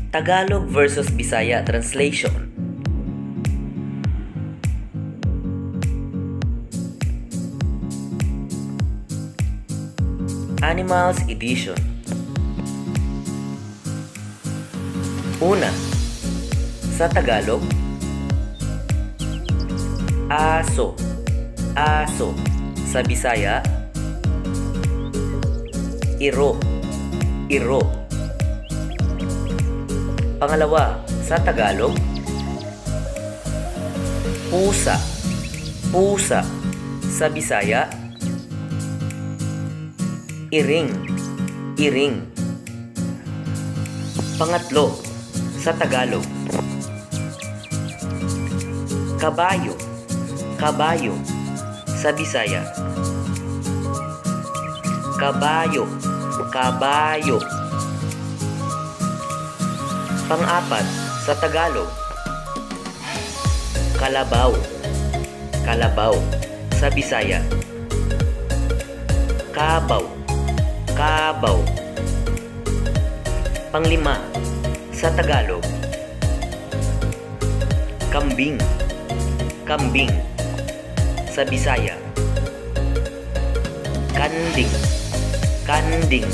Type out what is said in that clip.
Tagalog versus Bisaya translation. Animals Edition. Una, sa Tagalog, aso, aso. Sa Bisaya, iro, iro. Pangalawa, sa Tagalog, pusa, pusa. Sa Bisaya, iring, iring. Pangatlo, sa Tagalog, kabayo, kabayo. Sa Bisaya, kabayo, kabayo. Pang-apat, sa Tagalog, kalabaw, kalabaw. Sa Bisaya, kabaw, kabaw. Panglima, sa Tagalog, kambing, kambing. Sa Bisaya, kanding, kanding.